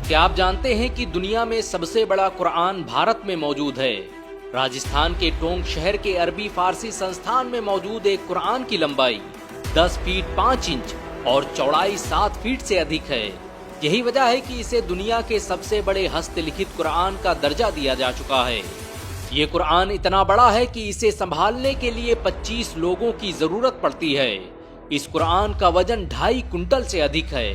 کیا آپ جانتے ہیں کہ دنیا میں سب سے بڑا قرآن بھارت میں موجود ہے؟ راجستھان کے ٹونک شہر کے عربی فارسی سنستھان میں موجود ایک قرآن کی لمبائی 10 فیٹ 5 انچ اور چوڑائی 7 فیٹ سے ادھک ہے۔ یہی وجہ ہے کہ اسے دنیا کے سب سے بڑے ہست لکھت قرآن کا درجہ دیا جا چکا ہے۔ یہ قرآن اتنا بڑا ہے کہ اسے سنبھالنے کے لیے 25 لوگوں کی ضرورت پڑتی ہے۔ اس قرآن کا وزن 2.5 کنٹل سے ادھک ہے۔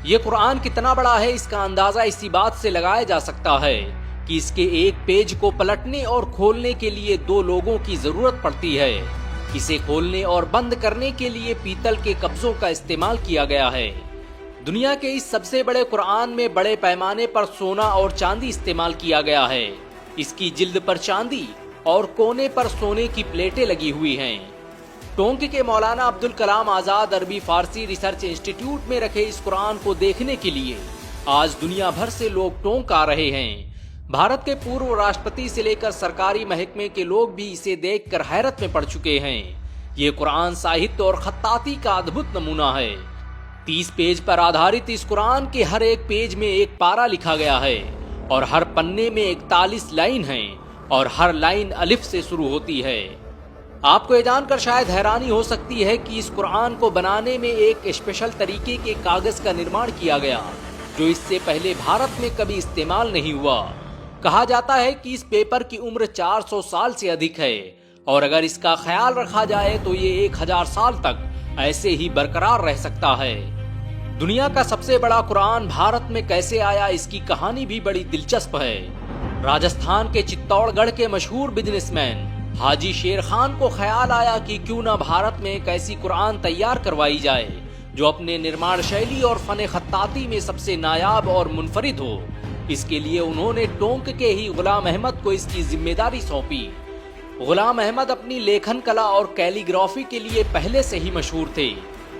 یہ قرآن کتنا بڑا ہے اس کا اندازہ اسی بات سے لگایا جا سکتا ہے کہ اس کے ایک پیج کو پلٹنے اور کھولنے کے لیے 2 لوگوں کی ضرورت پڑتی ہے۔ اسے کھولنے اور بند کرنے کے لیے پیتل کے قبضوں کا استعمال کیا گیا ہے۔ دنیا کے اس سب سے بڑے قرآن میں بڑے پیمانے پر سونا اور چاندی استعمال کیا گیا ہے۔ اس کی جلد پر چاندی اور کونے پر سونے کی پلیٹیں لگی ہوئی ہیں۔ ٹونک کے مولانا عبدالکلام آزاد عربی فارسی ریسرچ انسٹیٹیوٹ میں رکھے اس قرآن کو دیکھنے کے لیے آج دنیا بھر سے لوگ ٹونک آ رہے ہیں۔ بھارت کے پورو راشٹرپتی سے لے کر سرکاری محکمے کے لوگ بھی اسے دیکھ کر حیرت میں پڑ چکے ہیں۔ یہ قرآن ساہتیہ اور خطاطی کا ادبھت نمونہ ہے۔ 30 پیج پر آدھارت اس قرآن کے ہر ایک پیج میں ایک پارہ لکھا گیا ہے اور ہر پنے میں 41 لائن ہیں اور ہر لائن الف سے شروع ہوتی ہے۔ آپ کو یہ جان کر شاید حیرانی ہو سکتی ہے کہ اس قرآن کو بنانے میں ایک اسپیشل طریقے کے کاغذ کا نرمان کیا گیا جو اس سے پہلے بھارت میں کبھی استعمال نہیں ہوا۔ کہا جاتا ہے کہ اس پیپر کی عمر 400 سال سے ادھک ہے اور اگر اس کا خیال رکھا جائے تو یہ 1000 سال تک ایسے ہی برقرار رہ سکتا ہے۔ دنیا کا سب سے بڑا قرآن بھارت میں کیسے آیا اس کی کہانی بھی بڑی دلچسپ ہے۔ راجستھان کے چتوڑ گڑھ کے مشہور بزنس مین حاجی شیر خان کو خیال آیا کہ کیوں نہ بھارت میں ایک ایسی قرآن تیار کروائی جائے جو اپنے نرمان شیلی اور فن خطاطی میں سب سے نایاب اور منفرد ہو۔ اس کے لیے انہوں نے ٹونک کے ہی غلام احمد کو اس کی ذمہ داری سونپی۔ غلام احمد اپنی لیکھن کلا اور کیلی گرافی کے لیے پہلے سے ہی مشہور تھے۔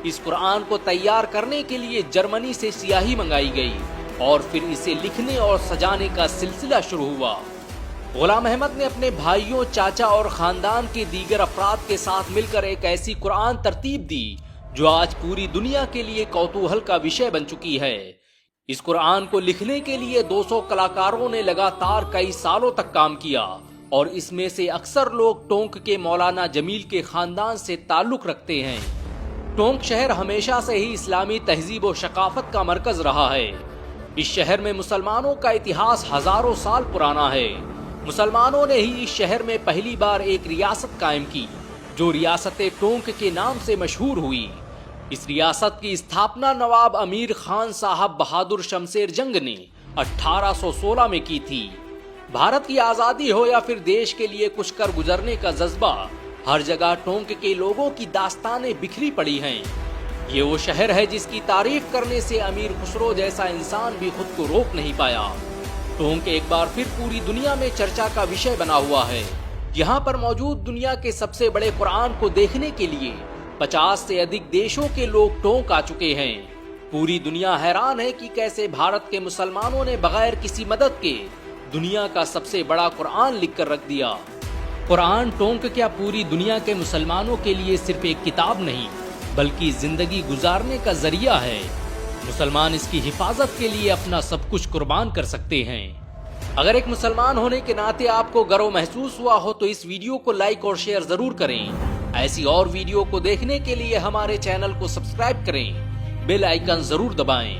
اس قرآن کو تیار کرنے کے لیے جرمنی سے سیاہی منگائی گئی اور پھر اسے لکھنے اور سجانے کا سلسلہ شروع ہوا۔ غلام احمد نے اپنے بھائیوں، چاچا اور خاندان کے دیگر افراد کے ساتھ مل کر ایک ایسی قرآن ترتیب دی جو آج پوری دنیا کے لیے کوتوہل کا وشے بن چکی ہے۔ اس قرآن کو لکھنے کے لیے 200 کلاکاروں نے لگاتار کئی سالوں تک کام کیا اور اس میں سے اکثر لوگ ٹونک کے مولانا جمیل کے خاندان سے تعلق رکھتے ہیں۔ ٹونک شہر ہمیشہ سے ہی اسلامی تہذیب و ثقافت کا مرکز رہا ہے۔ اس شہر میں مسلمانوں کا اتہاس ہزاروں سال پرانا ہے۔ مسلمانوں نے ہی اس شہر میں پہلی بار ایک ریاست قائم کی جو ریاست ٹونک کے نام سے مشہور ہوئی۔ اس ریاست کی استھاپنا نواب امیر خان صاحب بہادر شمشیر جنگ نے 1816 میں کی تھی۔ بھارت کی آزادی ہو یا پھر دیش کے لیے کچھ کر گزرنے کا جذبہ، ہر جگہ ٹونک کے لوگوں کی داستانیں بکھری پڑی ہیں۔ یہ وہ شہر ہے جس کی تعریف کرنے سے امیر خسرو جیسا انسان بھی خود کو روک نہیں پایا۔ ٹونک ایک بار پھر پوری دنیا میں چرچا کا وشے بنا ہوا ہے۔ یہاں پر موجود دنیا کے سب سے بڑے قرآن کو دیکھنے کے لیے 50 سے ادھک دیشوں کے لوگ ٹونک آ چکے ہیں۔ پوری دنیا حیران ہے کہ کیسے بھارت کے مسلمانوں نے بغیر کسی مدد کے دنیا کا سب سے بڑا قرآن لکھ کر رکھ دیا۔ قرآن ٹونک کیا پوری دنیا کے مسلمانوں کے لیے صرف ایک کتاب نہیں بلکہ زندگی گزارنے کا ذریعہ ہے۔ مسلمان اس کی حفاظت کے لیے اپنا سب کچھ قربان کر سکتے ہیں۔ اگر ایک مسلمان ہونے کے ناطے آپ کو گرو محسوس ہوا ہو تو اس ویڈیو کو لائک اور شیئر ضرور کریں۔ ایسی اور ویڈیو کو دیکھنے کے لیے ہمارے چینل کو سبسکرائب کریں، بیل آئیکن ضرور دبائیں۔